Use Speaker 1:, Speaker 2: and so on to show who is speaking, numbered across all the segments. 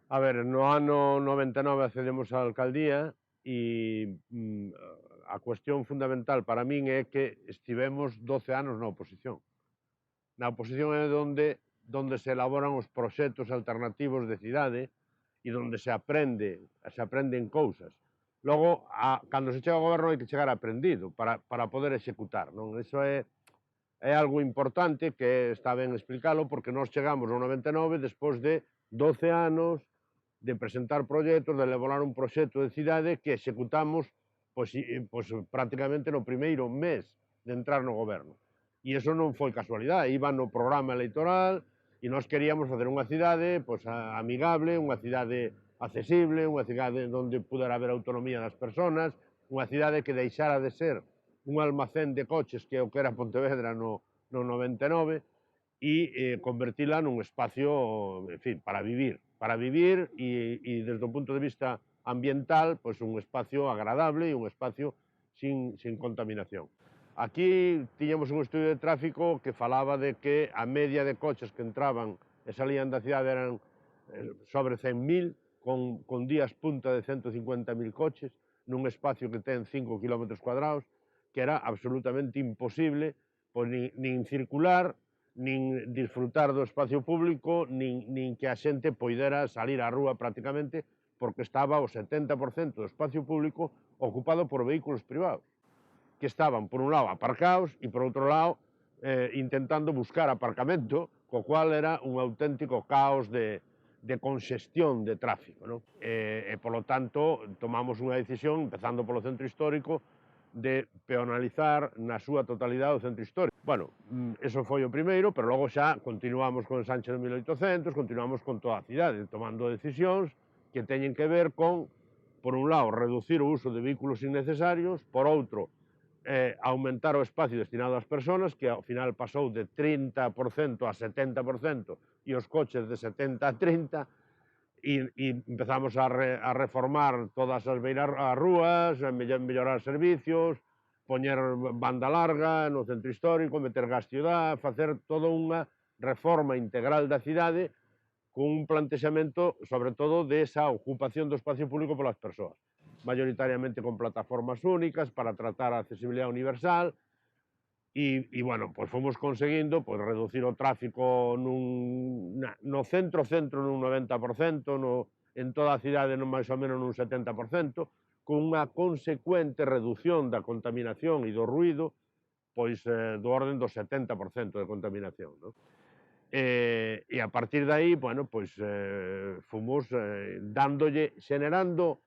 Speaker 1: A ver, no ano 99 accedemos á alcaldía e a cuestión fundamental para min é que estivemos 12 anos na oposición. Na oposición é donde se elaboran os proxectos alternativos de cidade e donde se aprenden cousas. Logo, cando se chega ao goberno hai que chegar aprendido para poder executar, non? Iso é algo importante que está ben explicalo porque nós chegamos no 99 despois de 12 anos de presentar proxectos, de elaborar un proxecto de cidade que executamos pois prácticamente no primeiro mes de entrar no goberno. E iso non foi casualidade, iba no programa electoral e nós queríamos facer unha cidade pois, amigable, unha cidade accesible, unha cidade onde pudera haber autonomía das persoas, unha cidade que deixara de ser un almacén de coches que é o que era Pontevedra no 99 e convertila nun espacio, en fin, para vivir e desde o punto de vista ambiental, pois un espacio agradable e un espacio sin contaminación. Aquí tiñamos un estudio de tráfico que falaba de que a media de coches que entraban e salían da cidade eran sobre 100.000, con días punta de 150.000 coches, nun espacio que ten 5 km cuadrados, que era absolutamente imposible pois, nin circular, nin disfrutar do espacio público, nin que a xente poidera salir á rúa prácticamente, porque estaba o 70% do espacio público ocupado por vehículos privados, que estaban, por un lado, aparcados e, por outro lado, intentando buscar aparcamento, co cual era un auténtico caos de conxestión de tráfico, non? Polo tanto, tomamos unha decisión, empezando polo centro histórico, de peonalizar na súa totalidade o centro histórico. Bueno, eso foi o primeiro, pero logo xa continuamos con Sánchez de 1800, continuamos con toda a cidade, tomando decisións que teñen que ver con, por un lado, reducir o uso de vehículos innecesarios, por outro, aumentar o espacio destinado ás persoas, que ao final pasou de 30% a 70%, e os coches de 70 a 30%, e empezamos a reformar todas as beiras as rúas, a mellorar servicios, poñer banda larga no centro histórico, meter gas ciudad, facer toda unha reforma integral da cidade con un plantexamento, sobre todo, desa ocupación do espacio público polas persoas, mayoritariamente con plataformas únicas para tratar a accesibilidade universal. Bueno, pois fomos conseguindo pois, reducir o tráfico no centro nun 90%, en toda a cidade non máis ou menos nun 70%, con unha consecuente reducción da contaminación e do ruido pois do orden do 70% de contaminación, non? E a partir de aí, bueno, pois fomos dándolle, xenerando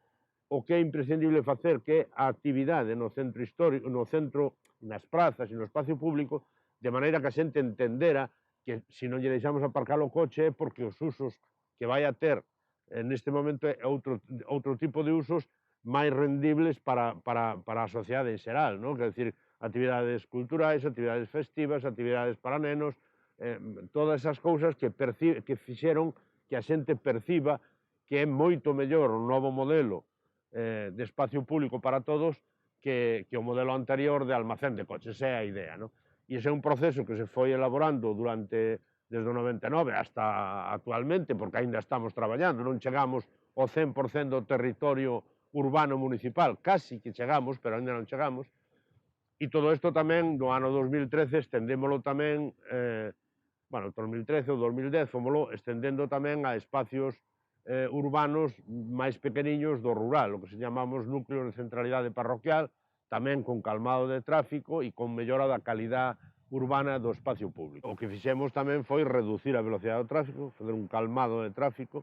Speaker 1: o que é imprescindible facer, que é a actividade no centro histórico, no centro, nas prazas e no espacio público, de maneira que a xente entendera que se non lle deixamos aparcar o coche é porque os usos que vai a ter neste momento é outro tipo de usos máis rendibles para a sociedade en xeral, non? Quer decir, actividades culturais, actividades festivas, actividades para nenos, todas esas cousas que fixeron que a xente perciba que é moito mellor un novo modelo de espacio público para todos que o modelo anterior de almacén de coches, esa é a idea, non? E ese é un proceso que se foi elaborando desde o 99 hasta actualmente, porque aínda estamos traballando, non chegamos ao 100% do territorio urbano municipal, casi que chegamos, pero aínda non chegamos, e todo isto tamén no ano 2013 estendémolo tamén, bueno, 2013 ou 2010 fomoslo estendendo tamén a espacios urbanos máis pequeniños do rural, o que se chamamos núcleos de centralidade parroquial, tamén con calmado de tráfico e con mellora da calidad urbana do espacio público. O que fixemos tamén foi reducir a velocidade do tráfico, fazer un calmado de tráfico.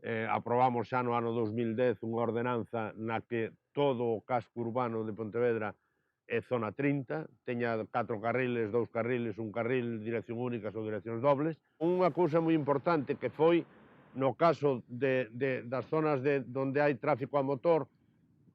Speaker 1: Aprobamos xa no ano 2010 unha ordenanza na que todo o casco urbano de Pontevedra é zona 30, teña 4 carriles, 2 carriles, un carril, dirección únicas ou direccións dobles. Unha cousa moi importante que foi, no caso das zonas onde hai tráfico a motor,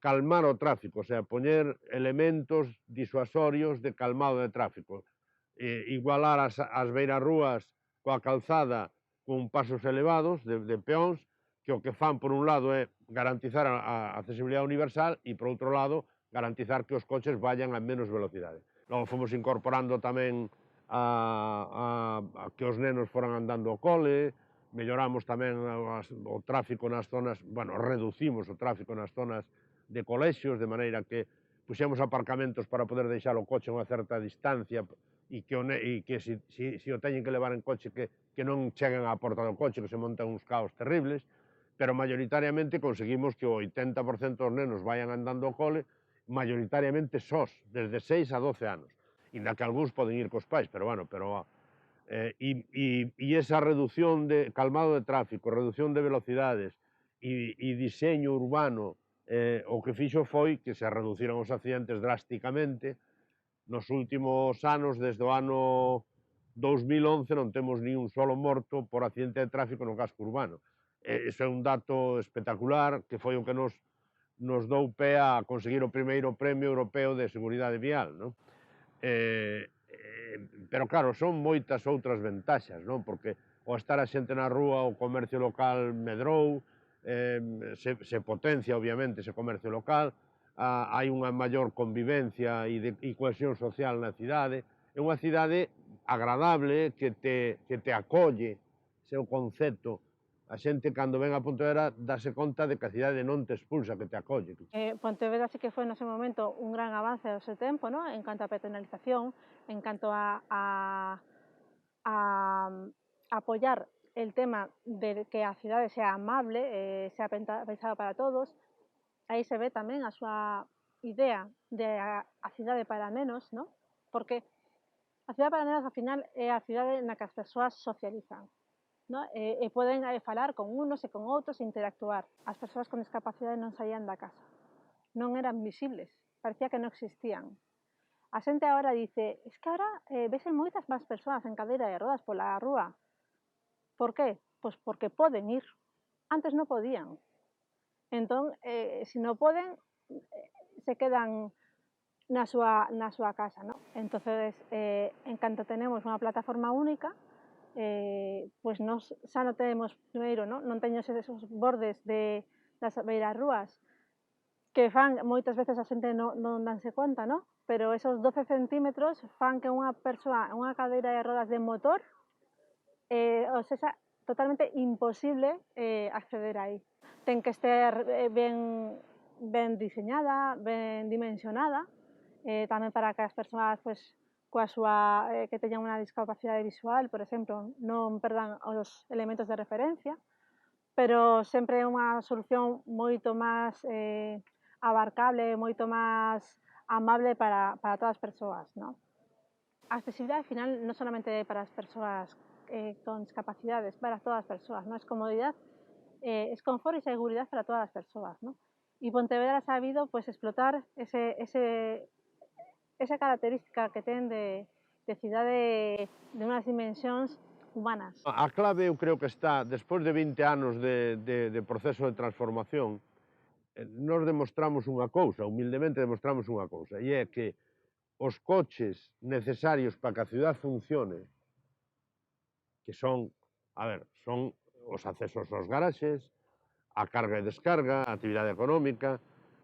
Speaker 1: calmar o tráfico, o sea, poñer elementos disuasorios de calmado de tráfico. Igualar as beirarrúas coa calzada con pasos elevados de peóns, que o que fan, por un lado, é garantizar a accesibilidade universal e, por outro lado, garantizar que os coches vayan a menos velocidade. Logo fomos incorporando tamén a que os nenos foran andando ao cole, melloramos tamén o tráfico nas zonas, bueno, reducimos o tráfico nas zonas de colexios, de maneira que puxemos aparcamentos para poder deixar o coche a unha certa distancia e que si o teñen que levar en coche que non cheguen á porta do coche, que se montan uns caos terribles, pero mayoritariamente conseguimos que o 80% dos nenos vayan andando ao cole, mayoritariamente sós, desde 6 a 12 anos. Inda que algúns poden ir cos pais, pero bueno, e esa reducción de calmado de tráfico, reducción de velocidades e diseño urbano, o que fixo foi que se reduciron os accidentes drásticamente. Nos últimos anos, desde o ano 2011, non temos ni un solo morto por accidente de tráfico no casco urbano. Iso é un dato espectacular, que foi o que nos dou pé a conseguir o primeiro premio europeo de seguridade vial, non? Pero claro, son moitas outras ventaxas, non? Porque ao estar a xente na rúa, o comercio local medrou, se potencia, obviamente, ese comercio local, hai unha maior convivencia e cohesión social na cidade, é unha cidade agradable que te acolle, ese é o concepto. A xente, cando ven a Pontevedra, dáse conta de que a cidade non te expulsa, que te acolle.
Speaker 2: Pontevedra sí que foi no seu momento un gran avance ao seu tempo, ¿no? En canto a peatonalización, en canto a apoyar el tema de que a cidade sea amable, sea pensada para todos. Aí se ve tamén a súa idea de a cidade para nenos, ¿no? Porque a cidade para nenos, ao final, é a cidade na que as persoas socializan, ¿no? E poden falar con unos e con outros e interactuar. As persoas con discapacidade non saían da casa, non eran visibles, parecía que non existían. A xente agora dice, es que agora vesen moitas máis persoas en cadeira de rodas pola rúa. Por qué? Pois porque poden ir, antes non podían. Entón, se non poden, se quedan na súa casa, ¿no? Entonces, en canto tenemos unha plataforma única, pois nos xa non temos, primeiro, non teño esos bordes das beirarrúas que fan moitas veces a xente non danse conta, ¿no? Pero esos 12 centímetros fan que unha persoa, unha cadeira de rodas de motor, os sexa totalmente imposible acceder aí. Ten que estar ben diseñada, ben dimensionada, tamén para que as persoas, pois, coa súa, que teñan unha discapacidade visual, por exemplo, non perdan os elementos de referencia, pero sempre é unha solución moito máis abarcable, moito máis amable para todas as persoas, ¿no? A accesibilidade, ao final, non solamente para as persoas con discapacidades, para todas as persoas, ¿no? Es comodidad, es confort e seguridad para todas as persoas, ¿no? E Pontevedra ha sabido, pues, explotar esa característica que ten de cidade de unhas dimensións humanas.
Speaker 1: A clave eu creo que está, despois de 20 anos de proceso de transformación, nos demostramos unha cousa, humildemente demostramos unha cousa, e é que os coches necesarios para que a ciudad funcione, que son os accesos aos garaxes, a carga e descarga, a actividade económica,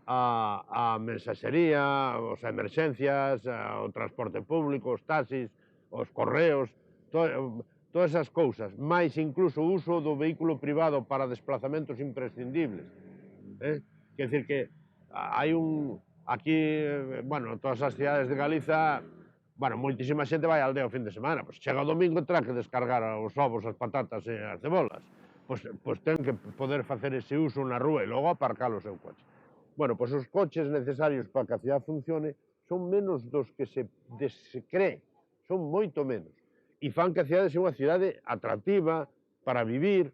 Speaker 1: a mensaxería, as emerxencias, o transporte público, os taxis, os correos, todas esas cousas, máis incluso o uso do vehículo privado para desplazamentos imprescindibles. Quer dizer que hai aquí, bueno, todas as cidades de Galiza, bueno, moitísima xente vai á aldea o fin de semana, pois chega o domingo e terá que descargar os ovos, as patatas e as cebolas. Pois ten que poder facer ese uso na rúa e logo aparcar o seu coche. Bueno, pois os coches necesarios para que a cidade funcione son menos dos que se cree, son moito menos. E fan que a cidade sea unha cidade atractiva para vivir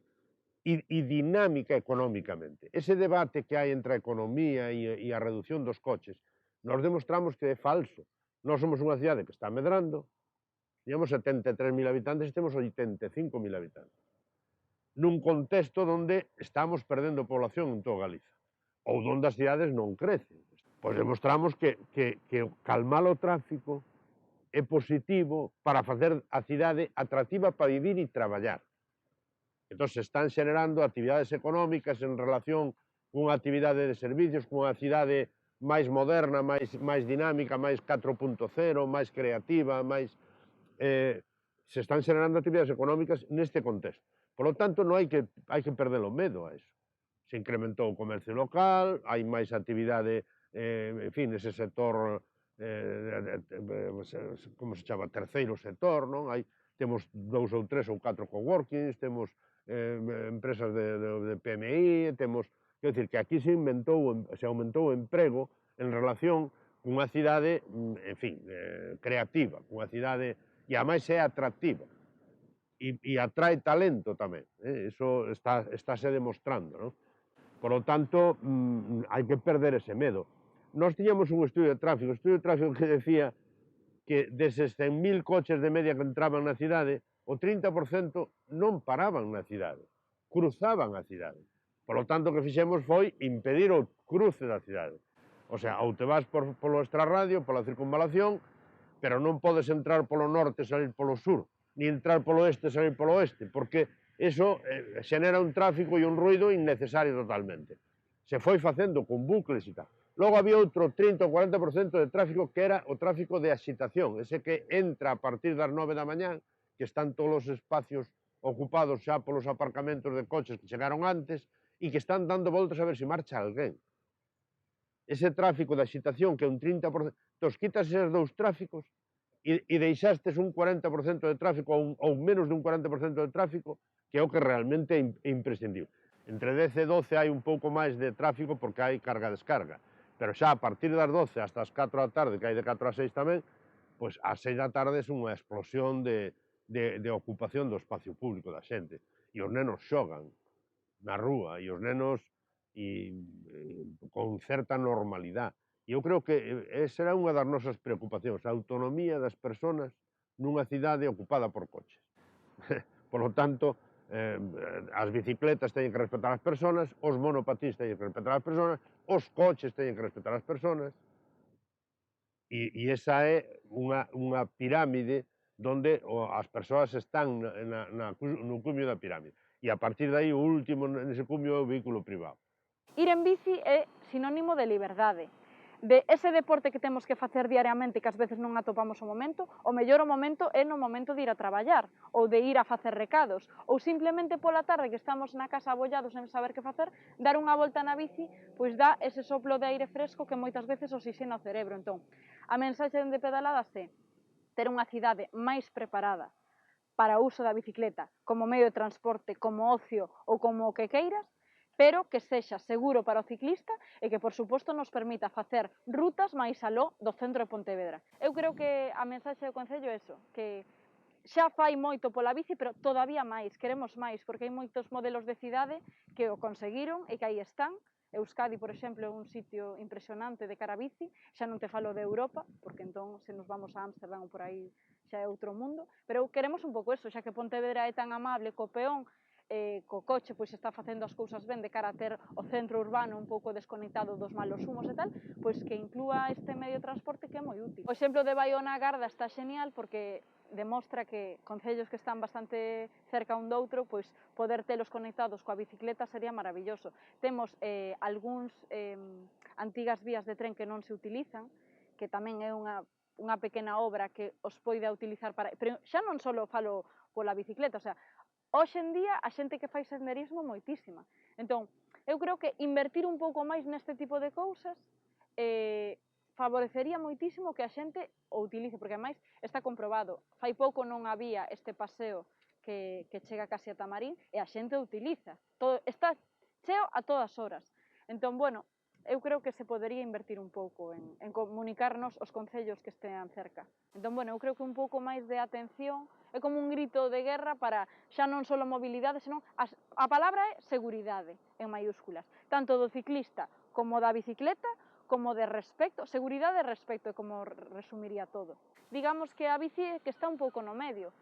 Speaker 1: e dinámica económicamente. Ese debate que hai entre a economía e a reducción dos coches, nos demostramos que é falso. Nós somos unha cidade que está medrando, teníamos 73.000 habitantes e temos 85.000 habitantes, nun contexto onde estamos perdendo población en toda Galiza, ou onde as cidades non crecen. Pois demostramos que calmar o tráfico é positivo para facer a cidade atractiva para vivir e traballar. Entón, se están xenerando actividades económicas en relación cunha actividade de servicios, cunha cidade máis moderna, máis dinámica, máis 4.0, máis creativa, se están xenerando actividades económicas neste contexto. Por lo tanto, non hai que perder o medo a eso. Se incrementou o comercio local, hai máis actividade, en fin, ese sector, como se chama, terceiro sector, non? Temos 2 ou 3 ou 4 coworkings, temos empresas de PMI, temos, quero dicir, que aquí se aumentou o emprego en relación cunha cidade, en fin, creativa, cunha cidade, e ademais é atractiva, e atrae talento tamén, iso estáse demostrando, non? Por lo tanto, hai que perder ese medo. Nós tiñamos un estudio de tráfico que decía que deses 100.000 coches de media que entraban na cidade, o 30% non paraban na cidade, cruzaban a cidade. Por lo tanto, o que fixemos foi impedir o cruce da cidade. O sea, ou te vas polo extrarradio, pola circunvalación, pero non podes entrar polo norte e salir polo sur, ni entrar polo oeste e salir polo oeste, porque eso xenera un tráfico e un ruido innecesario totalmente. Se foi facendo con bucles e tal. Logo había outro 30 ou 40% de tráfico que era o tráfico de axitación, ese que entra a partir das 9 da mañán, que están todos os espacios ocupados xa polos aparcamentos de coches que chegaron antes e que están dando voltas a ver se marcha alguén. Ese tráfico de axitación, que é un 30%, tos quitas eses dous tráficos e deixastes un 40% de tráfico ou menos dun 40% de tráfico, que é o que realmente é imprescindible. Entre 10 e 12 hai un pouco máis de tráfico porque hai carga-descarga, pero xa a partir das 12 hasta as 4 da tarde, que hai de 4 a 6 tamén, pois ás 6 da tarde é unha explosión de ocupación do espacio público da xente. E os nenos xogan na rúa, e os nenos con certa normalidade. E eu creo que esa era unha das nosas preocupacións, a autonomía das persoas nunha cidade ocupada por coches. Por lo tanto, as bicicletas teñen que respetar as persoas, os monopatís teñen que respetar as persoas, os coches teñen que respetar as persoas, e esa é unha pirámide onde as persoas están no cumio da pirámide. E a partir de aí, o último nese cumio é o vehículo privado.
Speaker 3: Ir en bici é sinónimo de liberdade. De ese deporte que temos que facer diariamente e que ás veces non atopamos o momento, o mellor o momento é no momento de ir a traballar, ou de ir a facer recados, ou simplemente pola tarde que estamos na casa abollados sen saber que facer, dar unha volta na bici, pois dá ese soplo de aire fresco que moitas veces oxixena o cerebro. Entón, a mensaxe de Pedaladas é ter unha cidade máis preparada para o uso da bicicleta como medio de transporte, como ocio ou como o que queiras, pero que sexa seguro para o ciclista e que, por suposto, nos permita facer rutas máis aló do centro de Pontevedra. Eu creo que a mensaxe do Concello é eso, que xa fai moito pola bici, pero todavía máis, queremos máis, porque hai moitos modelos de cidade que o conseguiron e que aí están. Euskadi, por exemplo, é un sitio impresionante de cara a bici, xa non te falo de Europa, porque entón se nos vamos a Ámsterdam ou por aí xa é outro mundo, pero queremos un pouco eso, xa que Pontevedra é tan amable co peón, co coche pois está facendo as cousas ben de cara a ter o centro urbano un pouco desconectado dos malos humos e tal, pois que inclúa este medio de transporte que é moi útil. O exemplo de Baiona Garda está xenial porque demostra que concellos que están bastante cerca un doutro, pois poder telos conectados coa bicicleta sería maravilloso. Temos algúns antigas vías de tren que non se utilizan, que tamén é unha pequena obra que os poida utilizar para... Pero xa non só falo pola bicicleta, o sea, hoxe en día a xente que fai senderismo moitísima. Entón, eu creo que invertir un pouco máis neste tipo de cousas favorecería moitísimo que a xente o utilice, porque ademais está comprobado. Fai pouco non había este paseo que chega casi a Tamarín e a xente o utiliza. Está cheo a todas horas. Entón, bueno, eu creo que se podería invertir un pouco en comunicarnos os concellos que estean cerca. Entón, bueno, eu creo que un pouco máis de atención é como un grito de guerra para xa non só mobilidade, senón a palabra é seguridade, en maiúsculas, tanto do ciclista como da bicicleta, como de respecto, seguridade e respecto, é como resumiría todo. Digamos que a bici que está un pouco no medio.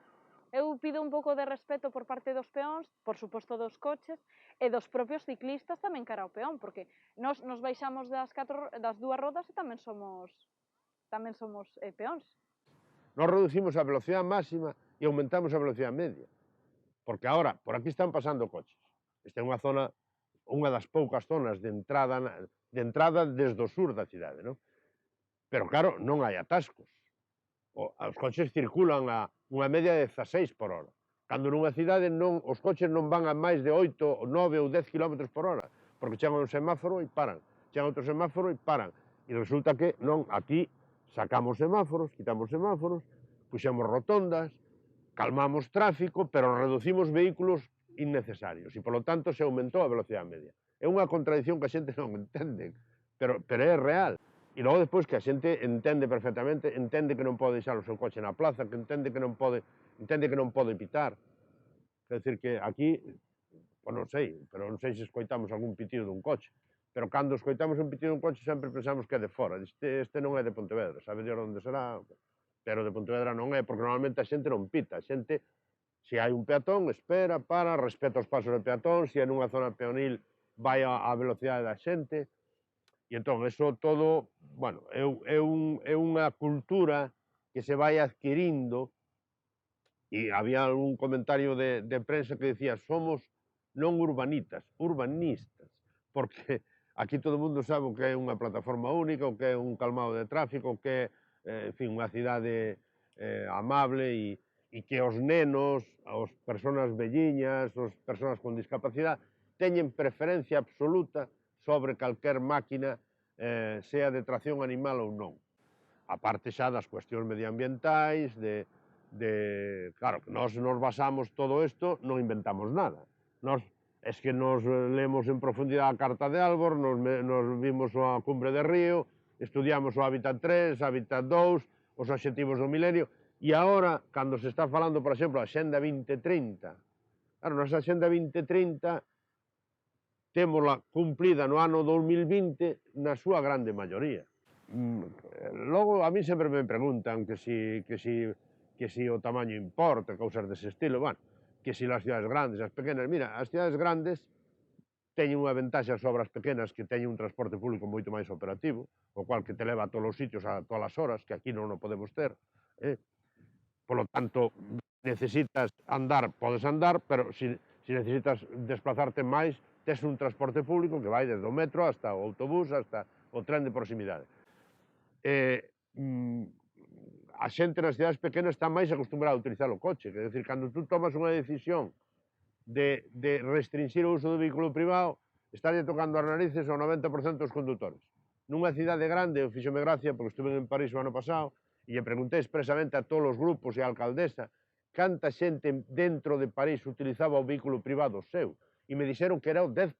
Speaker 3: Eu pido un pouco de respeto por parte dos peóns, por suposto dos coches, e dos propios ciclistas tamén cara ao peón, porque nos baixamos das dúas rodas e tamén somos peóns.
Speaker 1: Nos reducimos a velocidade máxima e aumentamos a velocidade media. Porque agora, por aquí están pasando coches. Esta é unha zona, unha das poucas zonas de entrada desde o sur da cidade, non? Pero claro, non hai atascos. Os coches circulan a unha media de 16 por hora. Cando nunha cidade os coches non van a máis de 8, 9 ou 10 km por hora, porque chegan un semáforo e paran, chegan outro semáforo e paran. E resulta que non, aquí sacamos semáforos, quitamos semáforos, puxemos rotondas, calmamos tráfico, pero reducimos vehículos innecesarios e, polo tanto, se aumentou a velocidade media. É unha contradición que a xente non entende, pero é real. E logo despois que a xente entende perfectamente, entende que non pode deixar o seu coche na plaza, que entende que non pode pitar. Quer decir que aquí, pois non sei, pero non sei se escoitamos algún pitido dun coche, pero cando escoitamos un pitido dun coche sempre pensamos que é de fora, este non é de Pontevedra, sabe Dios onde será, pero de Pontevedra non é, porque normalmente a xente non pita, a xente, se hai un peatón, espera, para, respeta os pasos do peatón, se é nunha zona peonil, vai á velocidade da xente, e entón, eso todo, bueno, é unha cultura que se vai adquirindo, e había algún comentario de prensa que decía somos non urbanitas, urbanistas, porque aquí todo o mundo sabe o que é unha plataforma única, o que é un calmado de tráfico, o que é, en fin, unha cidade amable e que os nenos, as persoas velliñas, as persoas con discapacidade, teñen preferencia absoluta sobre calquer máquina, sea de tracción animal ou non. A parte xa das cuestións medioambientais, claro, que nós nos basamos todo isto, non inventamos nada. Es que nos lemos en profundidade a Carta de Aalborg, nos vimos a Cumbre de Río, estudiamos o Hábitat 3, Hábitat 2, os obxectivos do milenio, e agora, cando se está falando, por exemplo, a Xenda 2030, claro, nosa Xenda 2030 témola cumplida no ano 2020 na súa grande maioría. Logo, a mí sempre me preguntan que si o tamaño importa, cousas dese estilo, bueno, que si as cidades grandes, as pequenas, mira, as cidades grandes teñen unha ventaxa sobre as pequenas que teñen un transporte público moito máis operativo, o cual que te leva a todos os sitios a todas as horas, que aquí non o podemos ter. Polo tanto, necesitas andar, podes andar, pero se necesitas desplazarte máis, tes un transporte público que vai desde o metro hasta o autobús, hasta o tren de proximidade. A xente nas cidades pequenas está máis acostumbrada a utilizar o coche, quer decir, cando tú tomas unha decisión de restringir o uso do vehículo privado, estarlle tocando as narices ao 90% dos condutores. Nunha cidade grande, fíxome gracia, porque estuve en París o ano pasado, e lle preguntei expresamente a todos os grupos e a alcaldesa canta xente dentro de París utilizaba o vehículo privado seu, e me dixeron que era o 10%.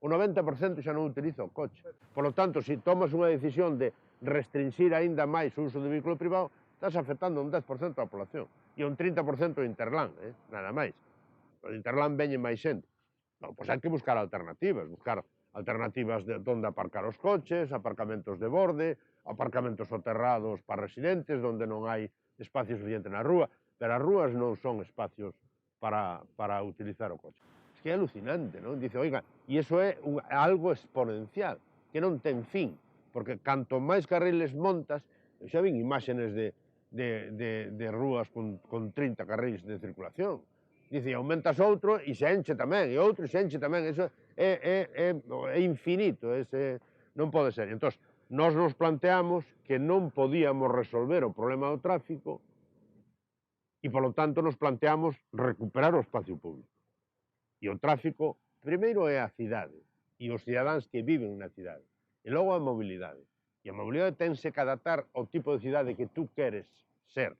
Speaker 1: O 90% xa non utiliza o coche. Por lo tanto, se tomas unha decisión de restringir aínda máis o uso do vehículo privado, estás afectando un 10% da población e un 30% do Interland, nada máis. O Interland veñe máis xente. Non, pois hai que buscar alternativas de onde aparcar os coches, aparcamentos de borde, aparcamentos soterrados para residentes, onde non hai espacio suficiente na rúa, pero as rúas non son espacios para utilizar o coche. Es que é alucinante, non? Dice, oiga, e iso é algo exponencial, que non ten fin, porque canto máis carriles montas, xa vin imágenes de rúas con 30 carriles de circulación. Dice, aumentas outro e se enche tamén, e outro e se enche tamén. Iso é infinito, non pode ser. Entón, nós nos planteamos que non podíamos resolver o problema do tráfico e, polo tanto, nos planteamos recuperar o espacio público. E o tráfico, primeiro, é a cidade e os cidadáns que viven na cidade. E logo a mobilidade. E a mobilidade tense que adaptar ao tipo de cidade que tú queres ser,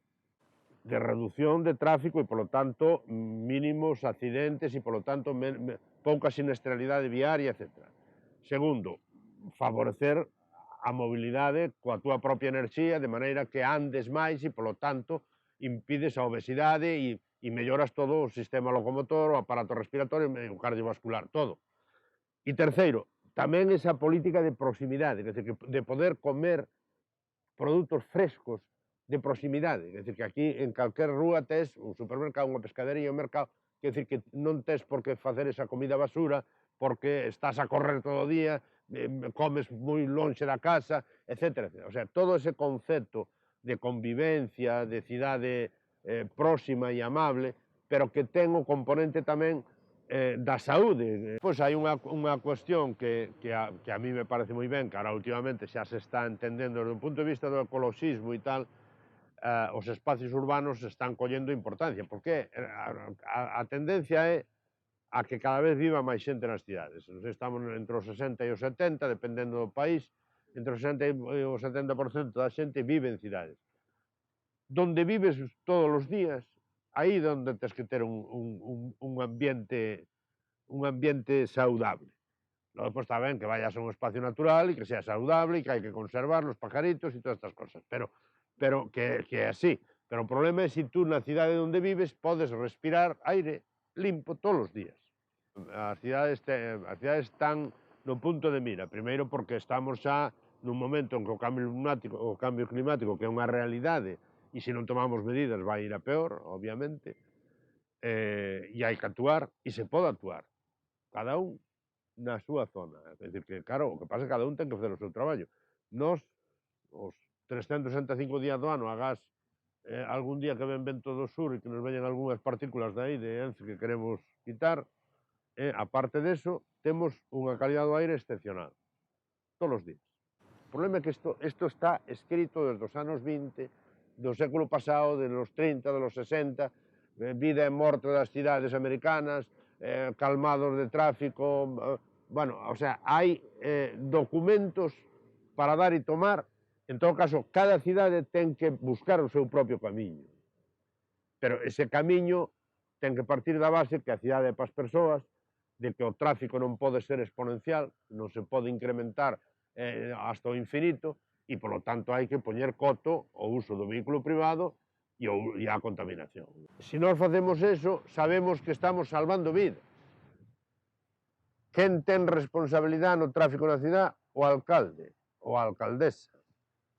Speaker 1: de reducción de tráfico e, polo tanto, mínimos accidentes e, polo tanto, pouca siniestralidade viaria, etc. Segundo, favorecer a mobilidade coa túa propia enerxía, de maneira que andes máis e, polo tanto, impides a obesidade e melloras todo o sistema locomotor, o aparato respiratorio, o cardiovascular, todo. E terceiro, tamén esa política de proximidade, de poder comer produtos frescos de proximidade, é dicir, que aquí en calquer rúa tes un supermercado, unha pescadería, un mercado, é dicir, que non tes por que facer esa comida basura, porque estás a correr todo o día, comes moi lonxe da casa, etc. O sea, todo ese concepto de convivencia, de cidade próxima e amable, pero que ten o componente tamén da saúde. Pois hai unha cuestión que a mí me parece moi ben, que ahora últimamente xa se está entendendo desde o punto de vista do ecoloxismo e tal, os espacios urbanos están collendo importancia, porque a tendencia é a que cada vez viva máis xente nas cidades. Estamos entre os 60 e os 70, dependendo do país, entre os 60 e o 70% da xente vive en cidades. Donde vives todos os días, aí donde tens que ter un ambiente saudable. Logo, pues, está ben que vayas a un espacio natural e que sea saudable e que hai que conservar los pajaritos e todas estas cosas, pero que é así. Pero o problema é se tú na cidade onde vives podes respirar aire limpo todos os días. As cidades están no punto de mira, primeiro porque estamos xa nun momento en que o cambio climático, que é unha realidade, e se non tomamos medidas vai ir a peor, obviamente, e hai que actuar, e se pode actuar, cada un na súa zona. É dicir, que claro, o que pasa é que cada un ten que facer o seu traballo. Nos, os 365 días do ano, agás algún día que ven vento do sur e que nos veñen algunhas partículas de aí de Ence que queremos quitar, aparte deso, temos unha calidad do aire excepcional, todos os días. O problema é que isto está escrito desde os anos 20, do século pasado, de los 30, de los 60, vida e morte das cidades americanas, calmados de tráfico, bueno, o sea, hai documentos para dar e tomar. En todo caso, cada cidade ten que buscar o seu propio camiño, pero ese camiño ten que partir da base que a cidade é para as persoas, de que o tráfico non pode ser exponencial, non se pode incrementar hasta o infinito, e, polo tanto, hai que poñer coto ao uso do vehículo privado e a contaminación. Se nós facemos eso, sabemos que estamos salvando vidas. Quen ten responsabilidade no tráfico na cidade? O alcalde ou a alcaldesa,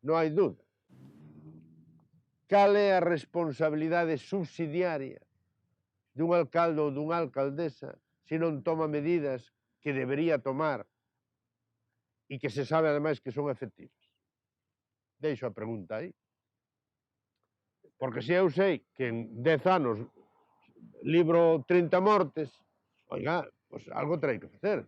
Speaker 1: non hai dúda. Cal é a responsabilidade subsidiaria dun alcalde ou dunha alcaldesa se non toma medidas que debería tomar e que se sabe, ademais, que son efectivas? Deixo a pregunta aí. Porque se eu sei que en 10 anos libro 30 mortes, oiga, pues algo terei que facer.